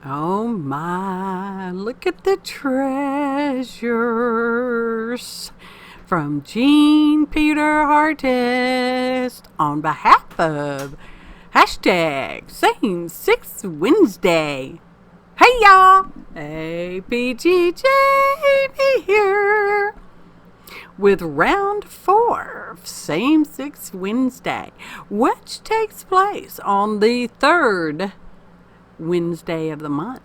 Oh my, look at the treasures from Jean Peter Artist on behalf of hashtag Same 6 Wednesday. Hey y'all, APG Jamie here with round 4 of Same 6 Wednesday, which takes place on the 3rd Wednesday of the month.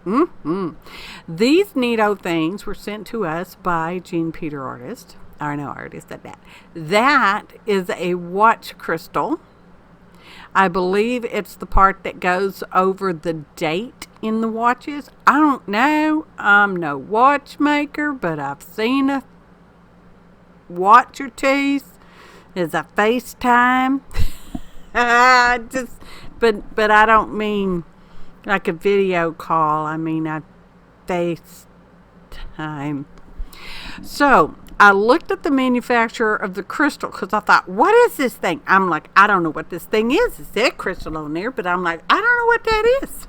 These neato things were sent to us by Jean Peter Artist. I know, I already said that. That is a watch crystal. I believe it's the part that goes over the date in the watches. I don't know. I'm no watchmaker, but I've seen a watch or two as a FaceTime. But I don't mean like a video call. I mean I FaceTime. So I looked at the manufacturer of the crystal because I thought, what is this thing? I'm like, I don't know what this thing is. It said crystal on there, but I'm like, I don't know what that is.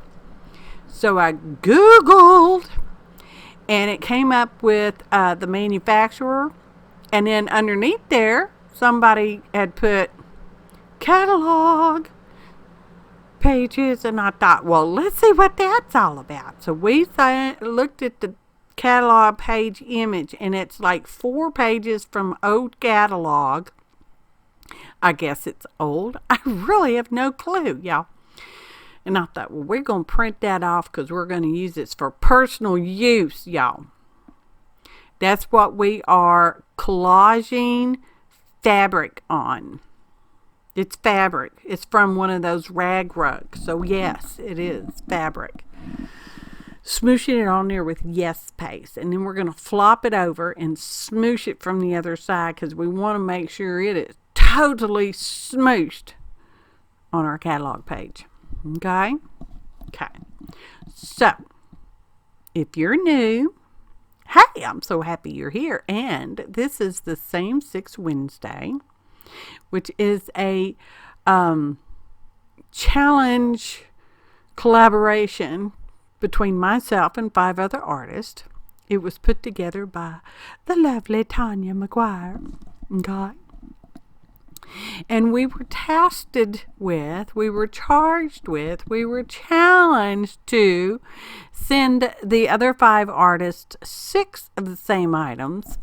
So I Googled, and it came up with the manufacturer. And then underneath there, somebody had put catalog pages, and I thought, well, let's see what that's all about. So we looked at the catalog page image, and it's like 4 pages from old catalog. I guess it's old. I really have no clue, y'all. And I thought, well, we're going to print that off because we're going to use this for personal use, y'all. That's what we are collaging fabric on. It's fabric. It's from one of those rag rugs. So yes, it is fabric. Smooshing it on there with yes paste. And then we're going to flop it over and smoosh it from the other side because we want to make sure it is totally smooshed on our catalog page. Okay? Okay. So, if you're new, hey, I'm so happy you're here. And this is the Same 6 Wednesday, which is a challenge collaboration between myself and 5 other artists. It was put together by the lovely Tanya McGuire. Okay? And we were tasked with, we were charged with, we were challenged to send the other 5 artists 6 of the same items,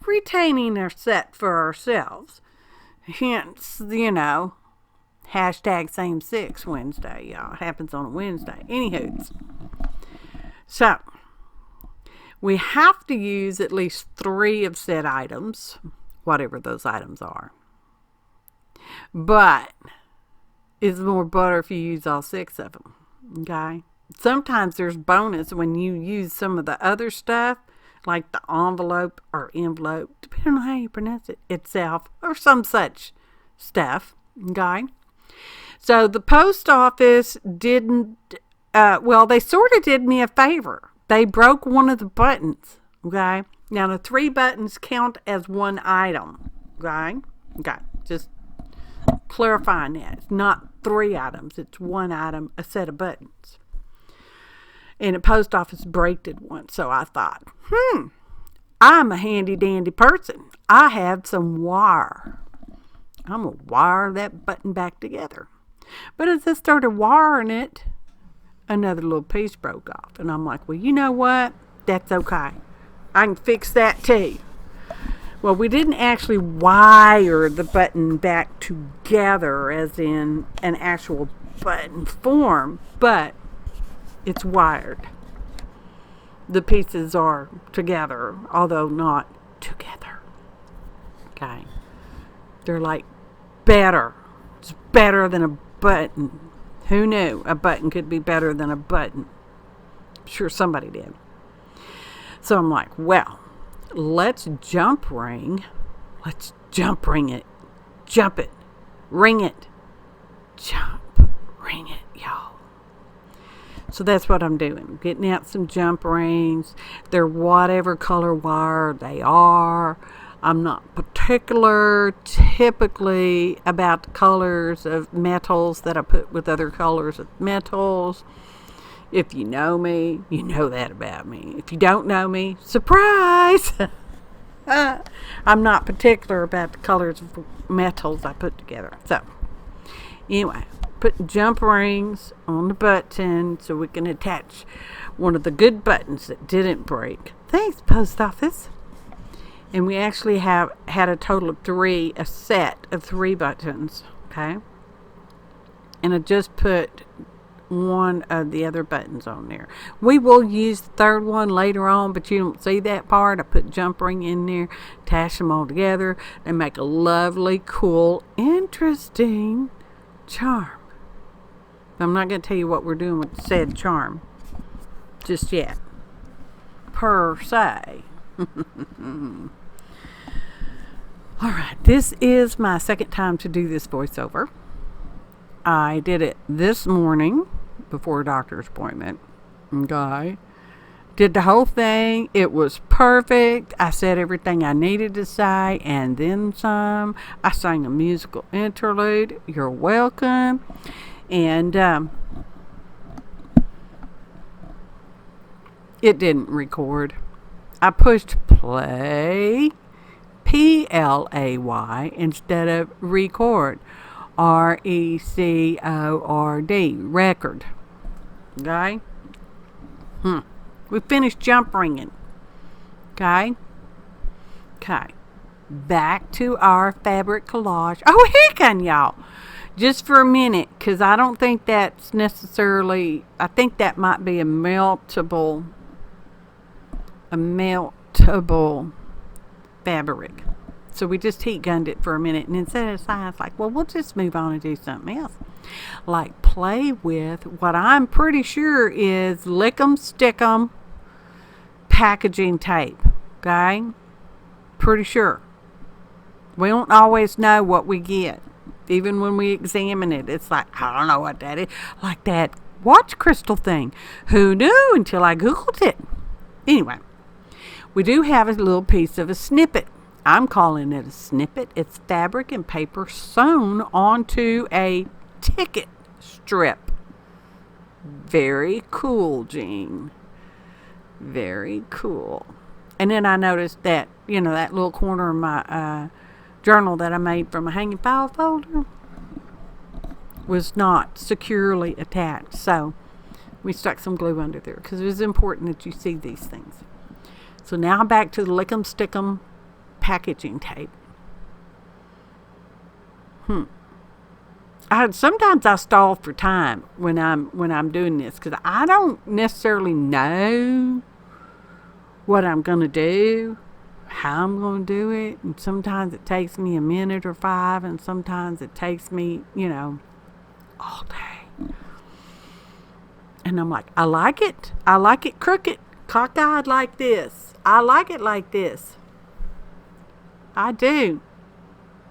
retaining their set for ourselves. Hence, hashtag Same 6 Wednesday, y'all. It happens on a Wednesday. Anywho. So, we have to use at least 3 of said items, whatever those items are. But it's more butter if you use all 6 of them. Okay? Sometimes there's bonus when you use some of the other stuff, like the envelope, depending on how you pronounce it, itself, or some such stuff. Okay? So the post office didn't, they sort of did me a favor. They broke one of the buttons. Okay? Now the 3 buttons count as one item. Okay? Okay. Just clarifying that. It's not 3 items. It's 1 item, a set of buttons. And the post office braked it once. So I thought, I'm a handy dandy person. I have some wire. I'm going to wire that button back together. But as I started wiring it, another little piece broke off. And I'm like, well, you know what? That's okay. I can fix that too. Well, we didn't actually wire the button back together as in an actual button form, but it's wired. The pieces are together, although not together. Okay. They're like better. It's better than a button. Who knew a button could be better than a button? I'm sure somebody did. So I'm like, well, let's jump ring. Let's jump ring it. Jump it. Ring it. Jump ring it, y'all. So that's what I'm doing. Getting out some jump rings. They're whatever color wire they are. I'm not particular typically about the colors of metals that I put with other colors of metals. If you know me, you know that about me. If you don't know me, surprise! I'm not particular about the colors of metals I put together. So, anyway, put jump rings on the button so we can attach one of the good buttons that didn't break. Thanks, post office. And we actually had a total of a set of 3 buttons, okay? And I just put one of the other buttons on there. We will use the third one later on, but you don't see that part. I put jump ring in there, attach them all together, and make a lovely, cool, interesting charm. I'm not going to tell you what we're doing with said charm just yet, per se. Alright, this is my second time to do this voiceover. I did it this morning before a doctor's appointment. Okay. Did the whole thing. It was perfect. I said everything I needed to say and then some. I sang a musical interlude. You're welcome. And it didn't record. I pushed play, Play, instead of record, RECORD, record. Okay? We finished jump ringing. Okay? Okay. Back to our fabric collage. Oh, heck on y'all. Just for a minute, because I don't think that's necessarily, I think that might be a meltable fabric. So we just heat gunned it for a minute and then set it aside. It's like, well, we'll just move on and do something else. Like play with what I'm pretty sure is lick 'em, stick 'em packaging tape. Okay? Pretty sure. We don't always know what we get. Even when we examine it, it's like, I don't know what that is. Like that watch crystal thing. Who knew until I Googled it? Anyway, we do have a little piece of a snippet. I'm calling it a snippet. It's fabric and paper sewn onto a ticket strip. Very cool, Jean. Very cool. And then I noticed that, that little corner of my journal that I made from a hanging file folder was not securely attached. So we stuck some glue under there because it was important that you see these things. So now back to the lick 'em, stick 'em packaging tape. Sometimes I stall for time when I'm doing this because I don't necessarily know what I'm going to do, how I'm going to do it, and sometimes it takes me a minute or 5, and sometimes it takes me, all day. And I'm like, I like it crooked, cockeyed like this. I like it like this. I do.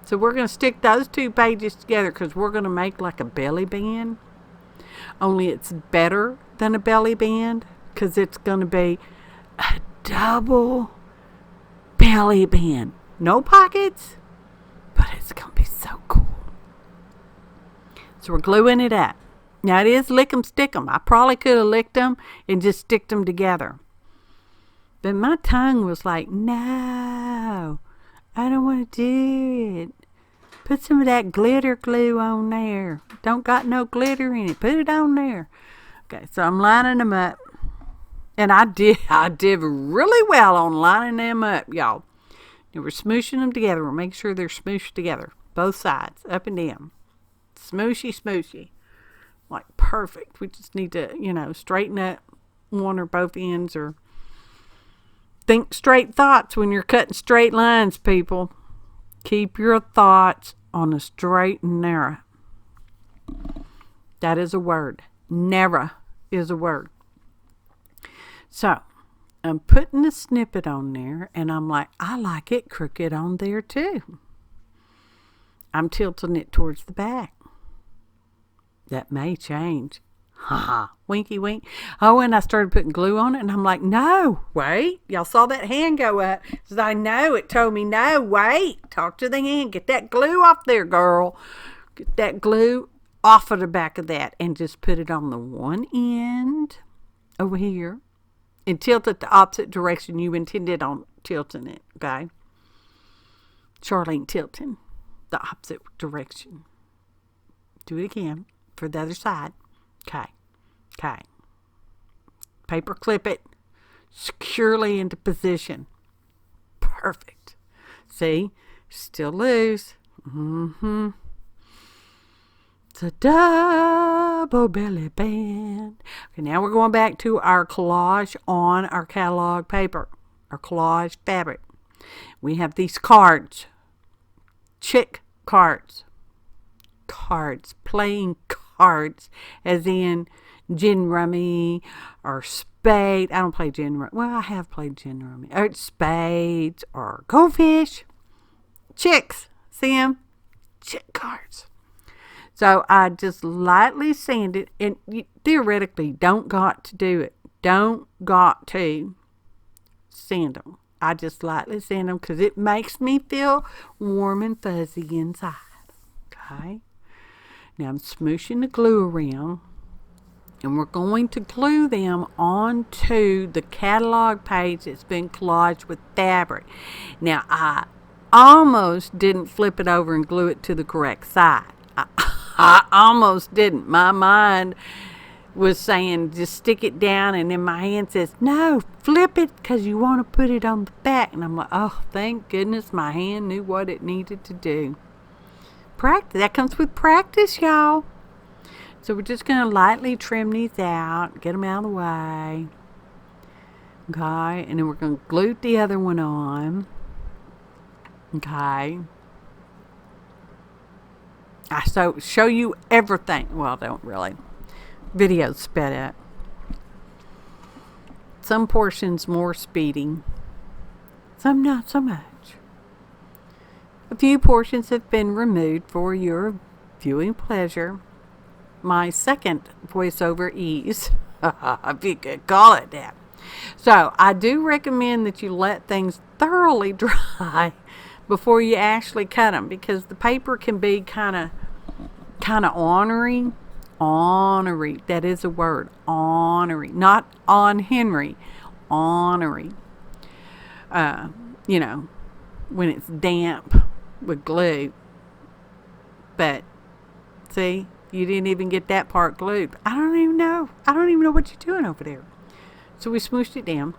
So we're going to stick those 2 pages together because we're going to make like a belly band. Only it's better than a belly band because it's going to be a double belly band. No pockets, but it's going to be so cool. So we're gluing it up. Now it is lick 'em, stick 'em. I probably could have licked them and just sticked them together. But my tongue was like, no, I don't want to do it. Put some of that glitter glue on there. Don't got no glitter in it. Put it on there. Okay, so I'm lining them up. And I did really well on lining them up, y'all. And we're smooshing them together. We're making sure they're smooshed together. Both sides, up and down. Smooshy, smooshy. Like perfect. We just need to, straighten up one or both ends or think straight thoughts when you're cutting straight lines, people. Keep your thoughts on the straight and narrow. That is a word. Narrow is a word. So, I'm putting the snippet on there, and I'm like, I like it crooked on there too. I'm tilting it towards the back. That may change. Ha, winky wink. Oh, and I started putting glue on it, and I'm like, no, wait. Y'all saw that hand go up. Says, I know. It told me, no, wait. Talk to the hand. Get that glue off there, girl. Get that glue off of the back of that, and just put it on the one end over here, and tilt it the opposite direction you intended on tilting it, okay? Charlene tilting the opposite direction. Do it again for the other side. Okay. Paper clip it securely into position. Perfect. See? Still loose. It's a double belly band. Okay, now we're going back to our collage on our catalog paper. Our collage fabric. We have these cards. Chick cards. Playing cards, as in gin rummy or spade. I don't play gin rummy. Well, I have played gin rummy. Or spades or goldfish. Chicks. See them? Chick cards. So I just lightly sand it, and you theoretically don't got to do it. Don't got to sand them. I just lightly sand them because it makes me feel warm and fuzzy inside. Okay. Now I'm smooshing the glue around, and we're going to glue them onto the catalog page that's been collaged with fabric. Now I almost didn't flip it over and glue it to the correct side. I almost didn't. My mind was saying just stick it down, and then my hand says no, flip it because you want to put it on the back. And I'm like, oh, thank goodness my hand knew what it needed to do. Practice. That comes with practice, y'all. So we're just going to lightly trim these out, get them out of the way. Okay, and then we're going to glue the other one on. Okay. I show you everything. Well, don't really. Video's sped up. Some portions more speedy. Some not so much. A few portions have been removed for your viewing pleasure. My second voiceover ease, if you could call it that. So I do recommend that you let things thoroughly dry before you actually cut them, because the paper can be kind of ornery. Ornery, that is a word. Ornery, not on Henry. Ornery. You know, when it's damp with glue. But see, you didn't even get that part glued. I don't even know what you're doing over there. So we smooshed it down.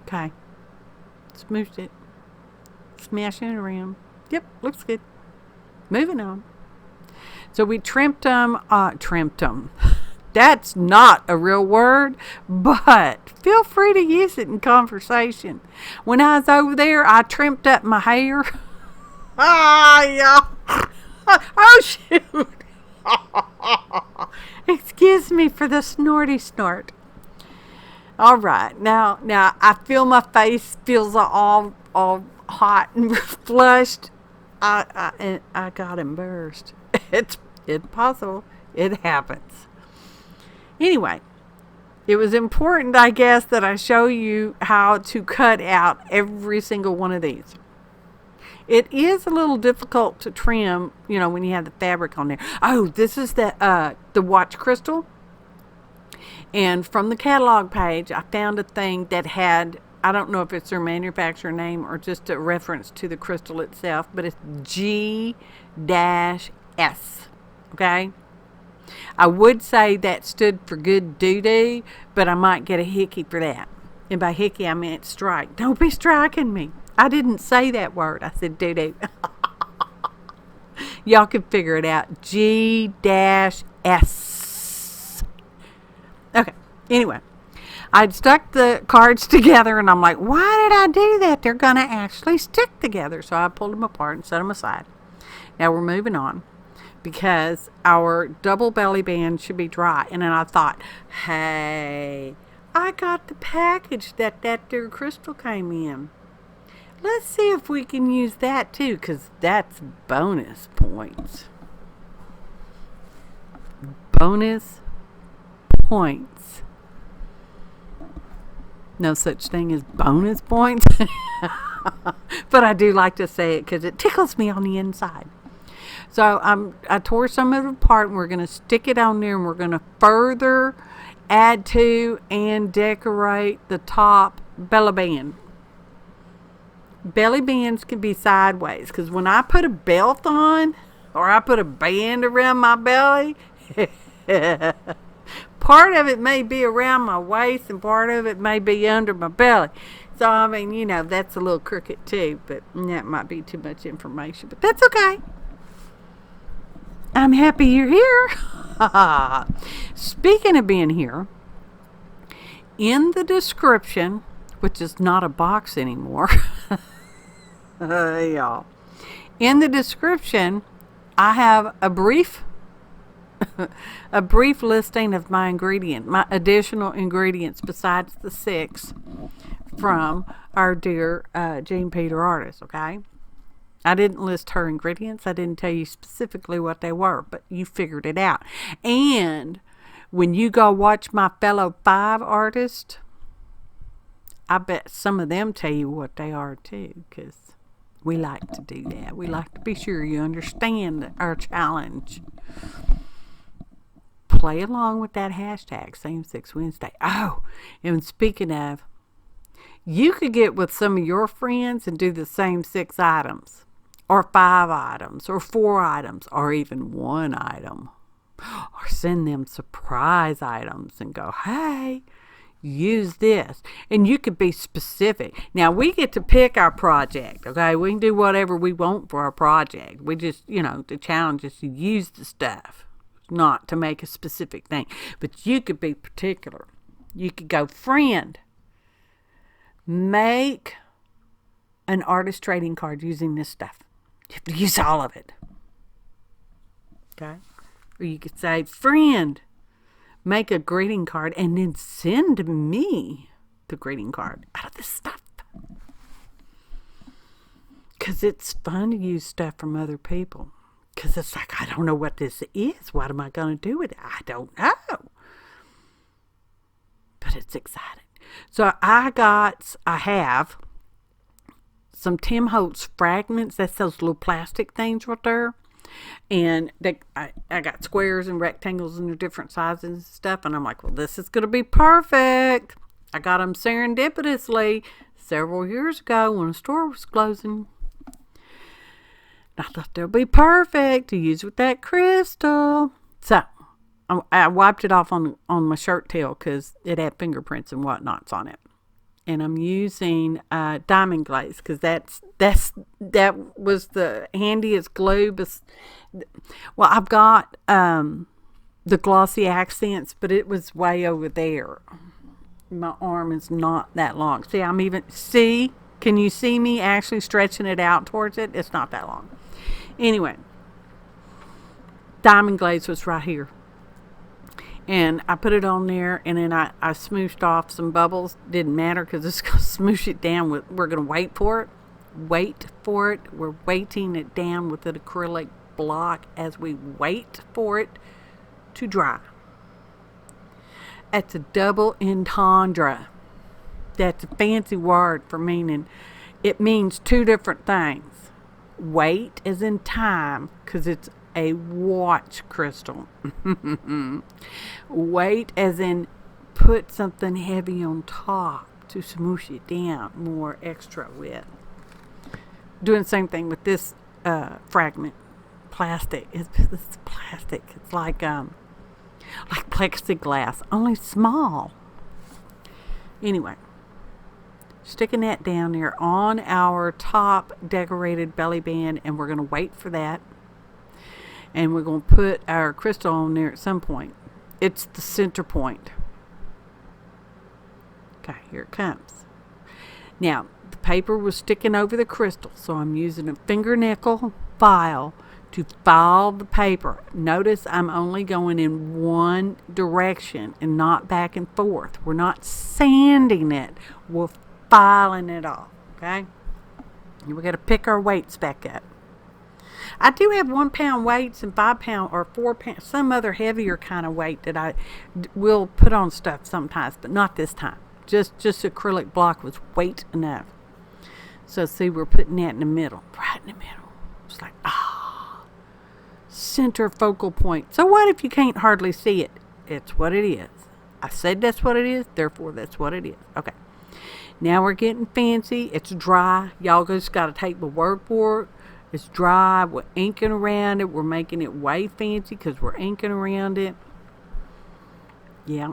Okay. Smooshed it. Smashing it around. Yep, looks good. Moving on. So we trimmed them. That's not a real word, but feel free to use it in conversation. When I was over there, I trimmed up my hair. Yeah. Oh, shoot. Excuse me for the snorty snort. All right. Now I feel my face feels all hot and flushed. I got embarrassed. It's possible. It happens. Anyway, it was important, I guess, that I show you how to cut out every single one of these. It is a little difficult to trim, you know, when you have the fabric on there. Oh, this is the watch crystal. And from the catalog page, I found a thing that had, I don't know if it's their manufacturer name or just a reference to the crystal itself, but it's G-S. Okay? I would say that stood for good doo-doo, but I might get a hickey for that. And by hickey, I meant strike. Don't be striking me. I didn't say that word. I said doo-doo. Y'all can figure it out. G-S. Okay. Anyway, I'd stuck the cards together, and I'm like, why did I do that? They're going to actually stick together. So I pulled them apart and set them aside. Now we're moving on, because our double belly band should be dry. And then I thought, hey, I got the package that there crystal came in. Let's see if we can use that too, because that's bonus points. Bonus points. No such thing as bonus points. But I do like to say it because it tickles me on the inside. So I tore some of it apart, and we're going to stick it on there, and we're going to further add to and decorate the top belly band. Belly bands can be sideways, because when I put a belt on or I put a band around my belly, part of it may be around my waist and part of it may be under my belly. So, I mean, you know, that's a little crooked too, but that might be too much information. But that's okay. I'm happy you're here. Speaking of being here, in the description, which is not a box anymore, y'all, in the description, I have a brief listing of my additional ingredients besides the 6 from our dear Jean Peter artist, okay? I didn't list her ingredients. I didn't tell you specifically what they were, but you figured it out. And when you go watch my fellow 5 artists, I bet some of them tell you what they are too, because we like to do that. We like to be sure you understand our challenge. Play along with that hashtag, Same Sex Wednesday. Oh, and speaking of, you could get with some of your friends and do the same 6 items, or 5 items, or 4 items, or even 1 item. Or send them surprise items and go, hey, use this. And you could be specific. Now, we get to pick our project, okay? We can do whatever we want for our project. We just, you know, the challenge is to use the stuff, not to make a specific thing. But you could be particular. You could go, friend, make an artist trading card using this stuff. You have to use all of it. Okay? Or you could say, friend, make a greeting card and then send me the greeting card out of this stuff. Because it's fun to use stuff from other people. Because it's like, I don't know what this is. What am I going to do with it? I don't know. But it's exciting. So I have some Tim Holtz fragments. That's those little plastic things right there. And I got squares and rectangles in their different sizes and stuff. And I'm like, well, this is going to be perfect. I got them serendipitously several years ago when the store was closing. I thought they'll be perfect to use with that crystal. So I wiped it off on my shirt tail because it had fingerprints and whatnots on it. And I'm using diamond glaze because that was the handiest glue. Well, I've got the glossy accents, but it was way over there. My arm is not that long. Can you see me actually stretching it out towards it? It's not that long. Anyway, diamond glaze was right here. And I put it on there, and then I smooshed off some bubbles. Didn't matter because it's going to smoosh it down. We're going to wait for it. We're weighting it down with an acrylic block as we wait for it to dry. That's a double entendre. That's a fancy word for meaning. It means 2 different things. Wait as in time, because it's a watch crystal. Wait as in put something heavy on top to smoosh it down more extra with. Doing the same thing with this fragment. Plastic. It's plastic. It's like plexiglass, only small. Anyway, sticking that down there on our top decorated belly band, and we're going to wait for that. And we're going to put our crystal on there at some point. It's the center point. Okay, here it comes. Now, the paper was sticking over the crystal, so I'm using a finger nickel file to file the paper. Notice I'm only going in one direction and not back and forth. We're not sanding it. We're filing it off, okay? And we're going to pick our weights back up. I do have 1 pound weights and 5 pound or 4 pound, some other heavier kind of weight that I will put on stuff sometimes, but not this time. Just acrylic block was weight enough. So see, we're putting that in the middle, right in the middle. It's like, center focal point. So what if you can't hardly see it? It's what it is. I said that's what it is, therefore that's what it is. Okay. Now we're getting fancy. It's dry. Y'all just got to take my word for it. It's dry. We're inking around it. We're making it way fancy because we're inking around it. Yeah,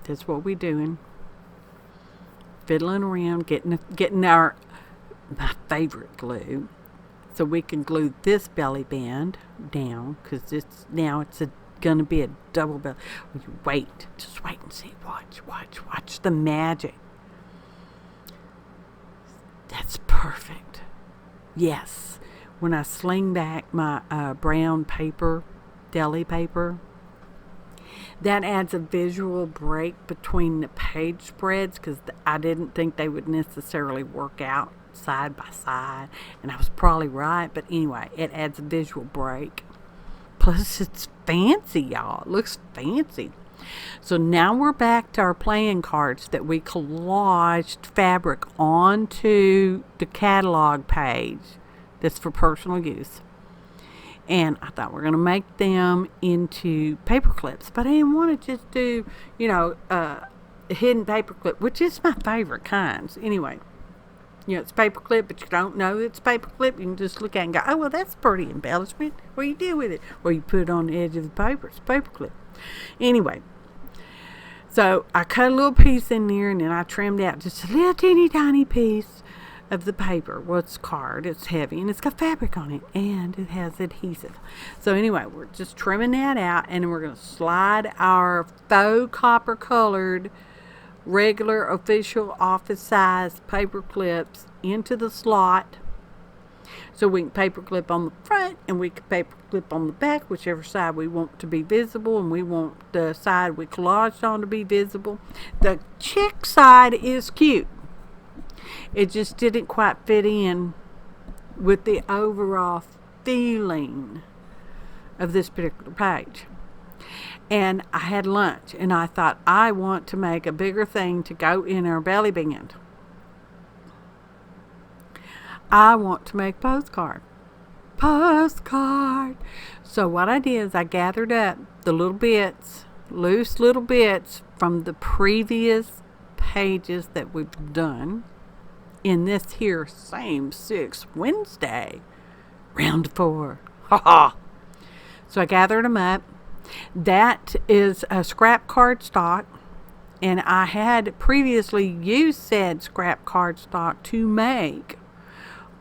that's what we're doing. Fiddling around, getting my favorite glue, so we can glue this belly band down, because it's gonna be a double belly. Wait, just wait and see. Watch the magic. That's perfect. Yes, when I sling back my brown paper, deli paper, that adds a visual break between the page spreads, because I didn't think they would necessarily work out side by side, and I was probably right, but anyway, it adds a visual break. Plus it's fancy, y'all. It looks fancy. So now we're back to our playing cards that we collaged fabric onto the catalog page that's for personal use. And I thought we're going to make them into paper clips, but I didn't want to just do, a hidden paper clip, which is my favorite kinds. Anyway, it's paper clip, but you don't know it's paper clip. You can just look at it and go, oh, well, that's pretty embellishment. What do you do with it? Well, you put it on the edge of the paper. It's paper clip. Anyway, so I cut a little piece in there, and then I trimmed out just a little teeny tiny piece of the paper. Well, it's card, it's heavy, and it's got fabric on it, and it has adhesive. So anyway, we're just trimming that out, and then we're going to slide our faux copper colored regular official office size paper clips into the slot, so we can paper clip on the front and we can paper clip on the back, whichever side we want to be visible, and we want the side we collaged on to be visible. The check side is cute. It just didn't quite fit in with the overall feeling of this particular page. And I had lunch, and I thought, I want to make a bigger thing to go in our belly band. I want to make postcard. So what I did is I gathered up the little bits, loose little bits from the previous pages that we've done in this here same 6 Wednesday, round 4. So I gathered them up. That is a scrap cardstock, and I had previously used said scrap cardstock to make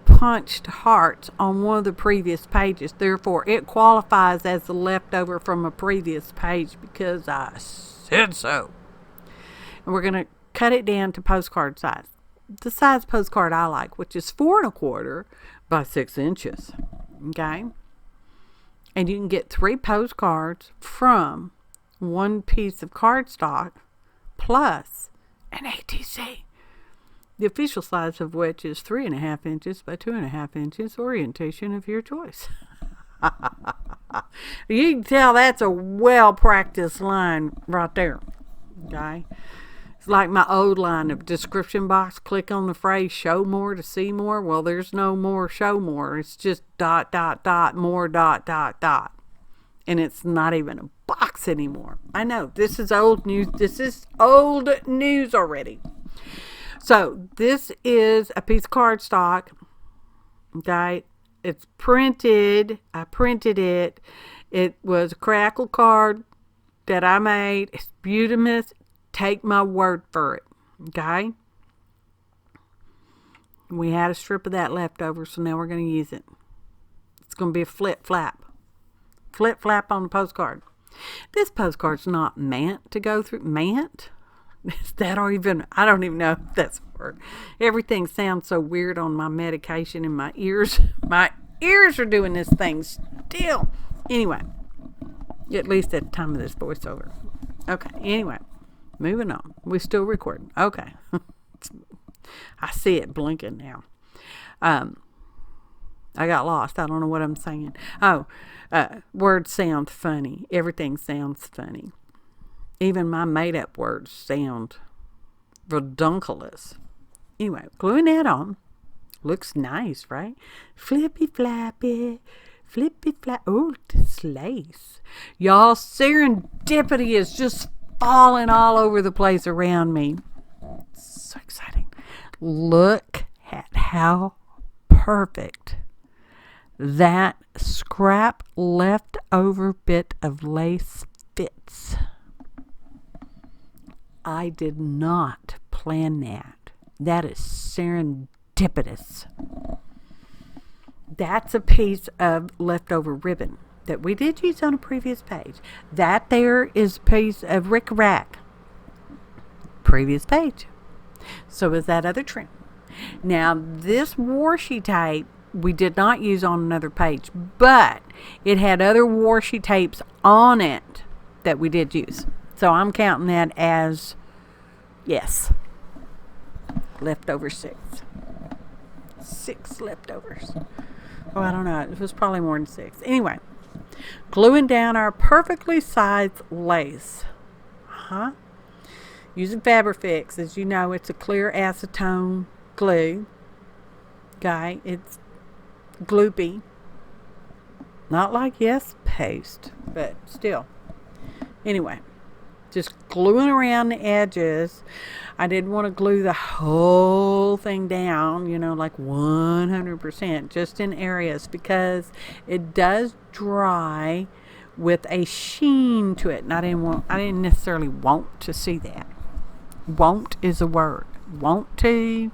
punched hearts on one of the previous pages. Therefore, it qualifies as the leftover from a previous page because I said so. And we're going to cut it down to postcard size. The size postcard I like, which is 4 1/4 by 6 inches. Okay? And you can get 3 postcards from one piece of cardstock plus an ATC. The official size of which is 3 1/2 inches by 2 1/2 inches, orientation of your choice. You can tell that's a well-practiced line right there. Okay? It's like my old line of description box. Click on the phrase show more to see more. Well, there's no more show more. It's just ... more ... And it's not even a box anymore. I know, this is old news. This is old news already. So this is a piece of cardstock. Okay, it's printed. I printed it. It was a crackle card that I made. It's beautiful. Take my word for it. Okay. We had a strip of that left over, so now we're going to use it. It's going to be a flip flap on the postcard. This postcard's not meant to go through. Meant? Is that or even? I don't even know if that's a word. Everything sounds so weird on my medication in my ears. My ears are doing this thing still. Anyway, at least at the time of this voiceover. Okay. Anyway, moving on. We're still recording. Okay. I see it blinking now. I got lost. I don't know what I'm saying. Oh, words sound funny. Everything sounds funny. Even my made-up words sound redunculous. Anyway, gluing that on. Looks nice, right? Flippy flappy. Flippy flap. Oh, this lace. Y'all, serendipity is just falling all over the place around me. So exciting. Look at how perfect that scrap leftover bit of lace fits. I did not plan that. That is serendipitous. That's a piece of leftover ribbon that we did use on a previous page. That there is a piece of rickrack. Previous page. So is that other trim. Now, this washi tape we did not use on another page, but it had other washi tapes on it that we did use. So I'm counting that as, yes, leftover 6. 6 leftovers. Oh, I don't know. It was probably more than 6. Anyway, gluing down our perfectly sized lace. Using fabrifix. As you know, it's a clear acetone glue. Okay, it's gloopy. Not like Yes paste, but still. Anyway, just gluing around the edges. I didn't want to glue the whole thing down, like 100%, just in areas, because it does dry with a sheen to it. And I didn't necessarily want to see that. Want is a word. Want to.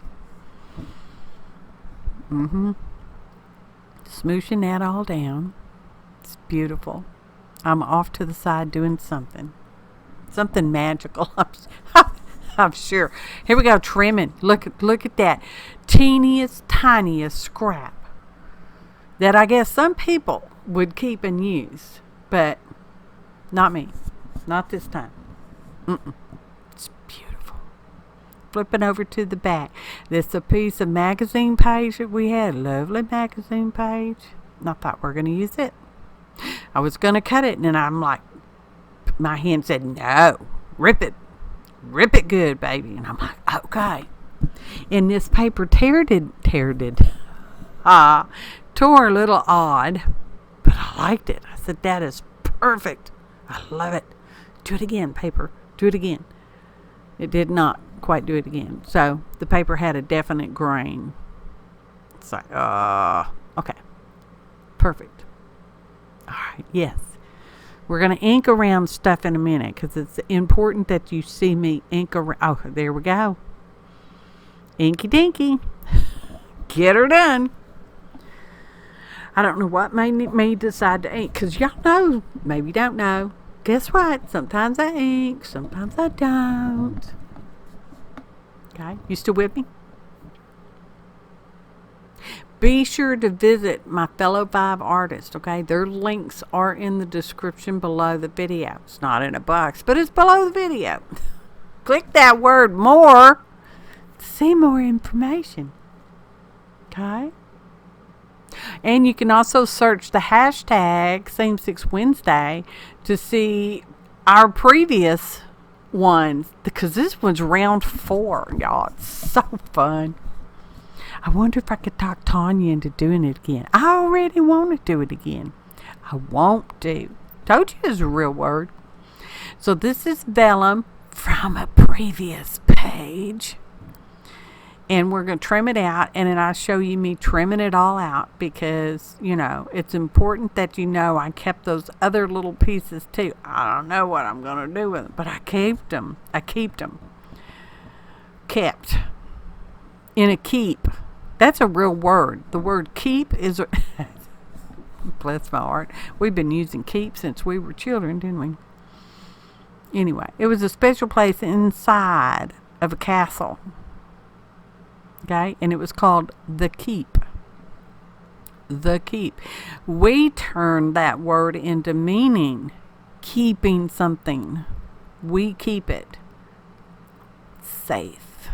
Smooshing that all down. It's beautiful. I'm off to the side doing something magical. I'm sure. Here we go, trimming. Look at that teeniest, tiniest scrap that I guess some people would keep and use, but not me. Not this time. It's beautiful. Flipping over to the back. This is a piece of magazine page that we had. Lovely magazine page. And I thought we're going to use it. I was going to cut it, and then I'm like, my hand said, no, rip it. Rip it good, baby. And I'm like, okay. And this paper tore a little odd, but I liked it. I said, that is perfect. I love it. Do it again, paper. Do it again. It did not quite do it again. So the paper had a definite grain. It's like, okay. Perfect. All right, yes. We're going to ink around stuff in a minute because it's important that you see me ink around. Oh, there we go. Inky dinky. Get her done. I don't know what made me decide to ink, because y'all know, maybe you don't know. Guess what? Sometimes I ink, sometimes I don't. Okay, you still with me? Be sure to visit my fellow 5 artists, okay? Their links are in the description below the video. It's not in a box, but it's below the video. Click that word more to see more information, okay? And you can also search the hashtag Same6Wednesday to see our previous ones, because this one's round 4, y'all. It's so fun. I wonder if I could talk Tanya into doing it again. I already want to do it again. I won't do. Told you it's a real word. So this is vellum from a previous page. And we're going to trim it out. And then I'll show you me trimming it all out. Because, it's important that you know I kept those other little pieces too. I don't know what I'm going to do with them. But I kept them. Kept. In a keep. That's a real word. The word keep is bless my heart. We've been using keep since we were children, didn't we? Anyway, it was a special place inside of a castle. Okay? And it was called the keep. The keep. We turned that word into meaning keeping something. We keep it safe,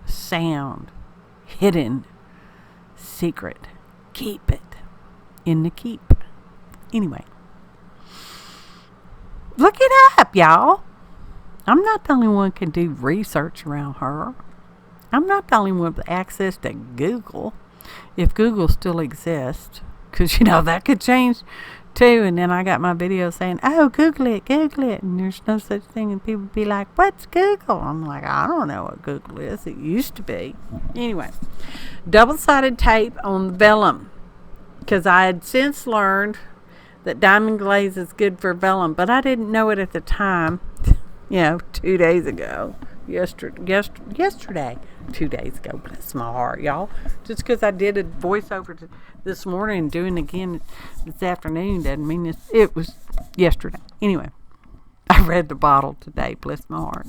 sound, hidden, secret. Keep it. in the keep. Anyway, look it up, y'all. I'm not the only one can do research around her. I'm not the only one with access to Google, if Google still exists, because that could change too. And then I got my video saying, "Oh, Google it," and there's no such thing. And people be like, "What's Google?" I'm like, I don't know what Google is. It used to be. Anyway, double-sided tape on the vellum, because I had since learned that diamond glaze is good for vellum, but I didn't know it at the time. 2 days ago. Yesterday. 2 days ago. Bless my heart, y'all. Just because I did a voiceover this morning and doing it again this afternoon doesn't mean it was yesterday. Anyway, I read the bottle today. Bless my heart.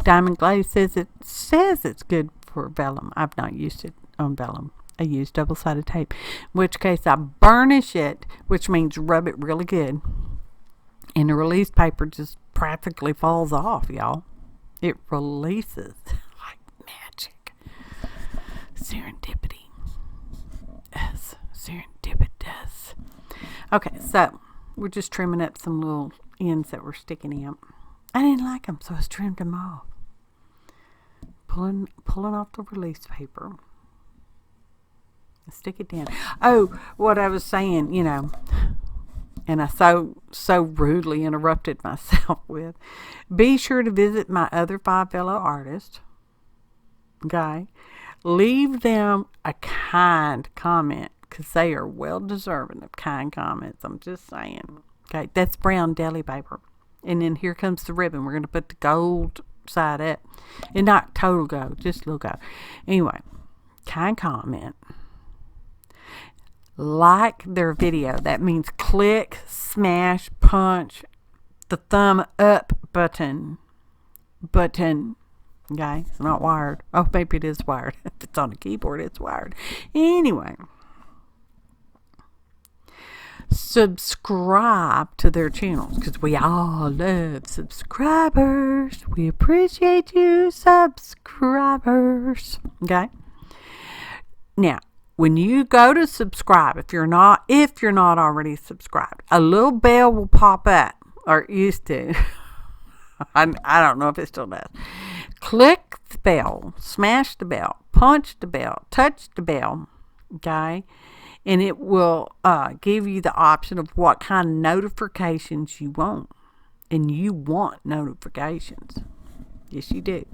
Diamond glaze says it's good for vellum. I've not used it on vellum. I use double-sided tape, in which case I burnish it, which means rub it really good. And the release paper just practically falls off, y'all. It releases like magic. Serendipity. As serendipitous. Okay, so we're just trimming up some little ends that were sticking out. I didn't like them, so I trimmed them off. Pulling off the release paper. Stick it down. Oh, what I was saying, and I so rudely interrupted myself with, be sure to visit my other 5 fellow artists. Okay? Leave them a kind comment, because they are well deserving of kind comments. I'm just saying. Okay, that's brown deli paper. And then here comes the ribbon. We're going to put the gold side up. And not total gold, just a little gold. Anyway, kind comment. Like their video. That means click, smash, punch the thumb up button. Okay, it's not wired. Oh, maybe it is wired. If it's on the keyboard, it's wired. Anyway, subscribe to their channels, because we all love subscribers. We appreciate you, subscribers. Okay. Now, when you go to subscribe, if you're not already subscribed, a little bell will pop up, or it used to. I don't know if it still does. Click the bell, smash the bell, punch the bell, touch the bell, okay? And it will give you the option of what kind of notifications you want. And you want notifications. Yes, you do.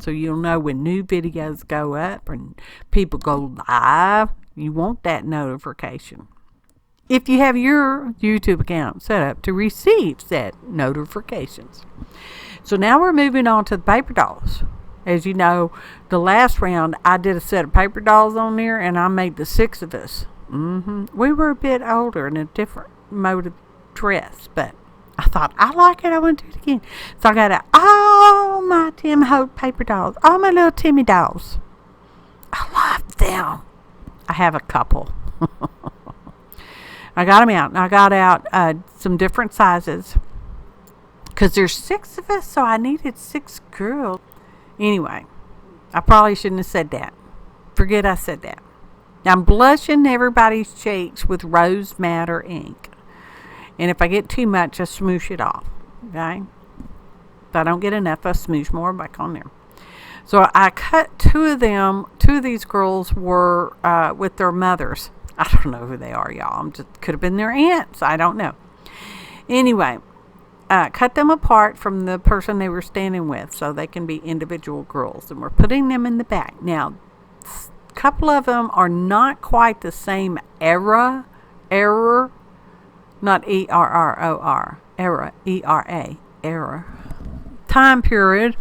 So you'll know when new videos go up and people go live. You want that notification. If you have your YouTube account set up to receive said notifications. So now we're moving on to the paper dolls. As you know, the last round I did a set of paper dolls on there, and I made the 6 of us. We were a bit older in a different mode of dress, but I thought, I like it, I want to do it again. So I got all my Tim Hope paper dolls, all my little Timmy dolls. I love them. I have a couple. I got them out, and I got out some different sizes, because there's 6 of us, so I needed 6 girls. Anyway, I probably shouldn't have said that. Forget I said that. Now, I'm blushing everybody's cheeks with rose madder ink. And if I get too much, I smoosh it off. Okay? If I don't get enough, I smoosh more back on there. So I cut 2 of them. 2 of these girls were with their mothers. I don't know who they are, y'all. Could have been their aunts. I don't know. Anyway, cut them apart from the person they were standing with so they can be individual girls. And we're putting them in the back. Now, a couple of them are not quite the same error, not E-R-R-O-R, era, E-R-A, error, time period,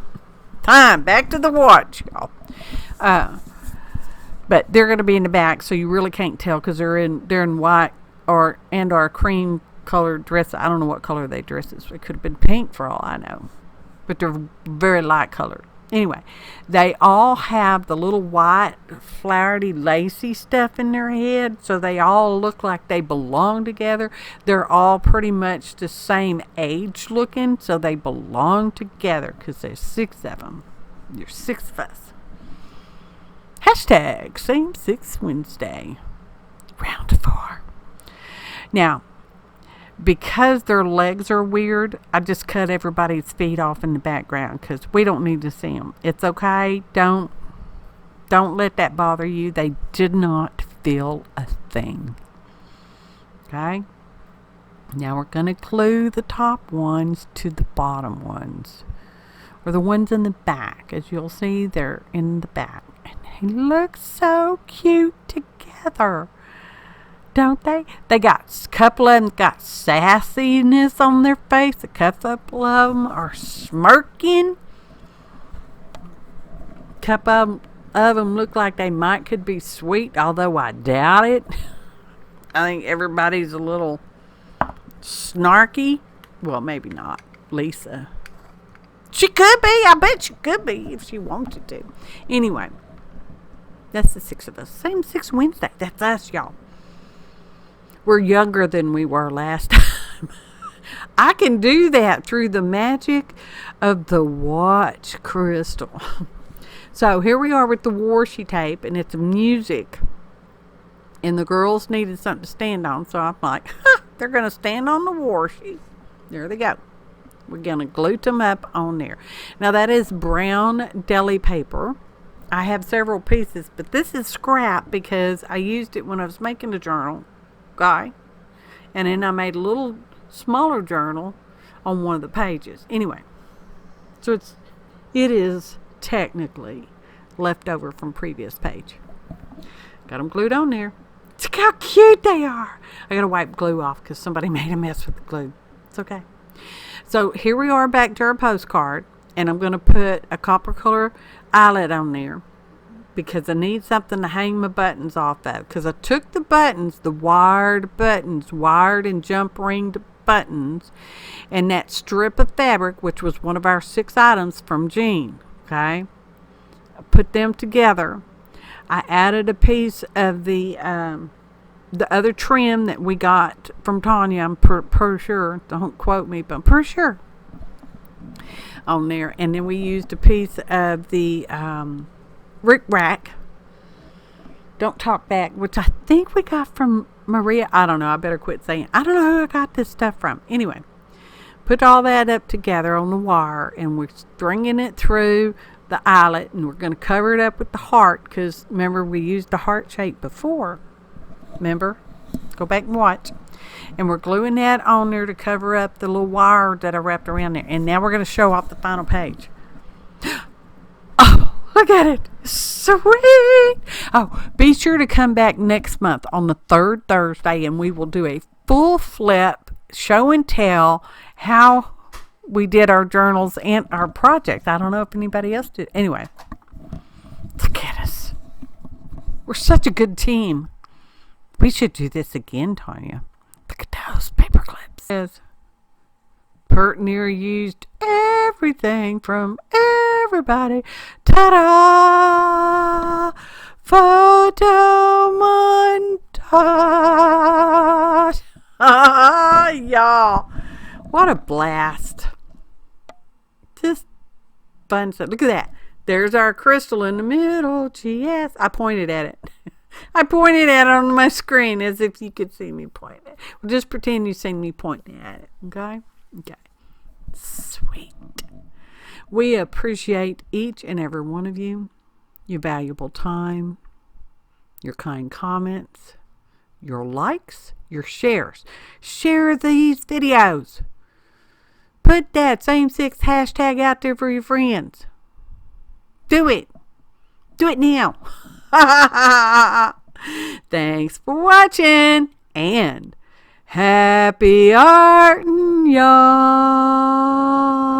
back to the watch, y'all. But they're going to be in the back, so you really can't tell, because they're in white or cream colored dresses. I don't know what color they dresses. It could have been pink for all I know, but they're very light colored. Anyway, they all have the little white, flowery, lacy stuff in their head, so they all look like they belong together. They're all pretty much the same age looking, so they belong together, because there's 6 of them. There's 6 of us. Hashtag Same 6 Wednesday. round 4. Now, because their legs are weird, I just cut everybody's feet off in the background because we don't need to see them. It's okay. Don't let that bother you. They did not feel a thing. Okay? Now we're going to glue the top ones to the bottom ones. Or the ones in the back. As you'll see, they're in the back. And they look so cute together. Don't they? A couple of them got sassiness on their face. A couple of them are smirking. A couple of them look like they could be sweet, although I doubt it. I think everybody's a little snarky. Well, maybe not. Lisa. She could be. I bet she could be if she wanted to. Anyway, that's the 6 of us. Same 6 Wednesday. That's us, y'all. We're younger than we were last time. I can do that through the magic of the watch crystal. So here we are with the washi tape, and it's music. And the girls needed something to stand on, so I'm like, they're going to stand on the washi. There they go. We're going to glue them up on there. Now that is brown deli paper. I have several pieces, but this is scrap because I used it when I was making the journal. And then I made a little smaller journal on one of the pages. Anyway, so it is technically left over from previous page. Got them glued on there. Look how cute they are. I gotta wipe glue off because somebody made a mess with the glue. It's okay. So here we are back to our postcard, and I'm gonna put a copper color eyelet on there because I need something to hang my buttons off of. Because I took the buttons, the wired and jump ringed buttons, and that strip of fabric, which was one of our 6 items from Jean. Okay, I put them together. I added a piece of the other trim that we got from Tanya. I'm pretty sure. Don't quote me, but I'm pretty sure on there. And then we used a piece of the Rick Rack, Don't Talk Back, which I think we got from Maria. I don't know. I better quit saying. I don't know who I got this stuff from. Anyway, put all that up together on the wire, and we're stringing it through the eyelet, and we're going to cover it up with the heart because remember we used the heart shape before. Remember? Go back and watch. And we're gluing that on there to cover up the little wire that I wrapped around there. And now we're going to show off the final page. Oh! Look at it. Sweet. Oh, be sure to come back next month on the 3rd Thursday, and we will do a full flip show and tell how we did our journals and our projects. I don't know if anybody else did. Anyway, look at us. We're such a good team. We should do this again, Tanya. Look at those paper clips. Yes. Pertinier used everything from everybody. Ta-da! Photo montage. Y'all. What a blast. Just fun stuff. Look at that. There's our crystal in the middle. Yes. I pointed at it. I pointed at it on my screen as if you could see me point it. Well, just pretend you see me pointing at it. Okay? Okay. Sweet. We appreciate each and every one of you, your valuable time, your kind comments, your likes, your shares. Share these videos. Put that same 6 hashtag out there for your friends. Do it. Do it now. Thanks for watching, and happy arting, y'all.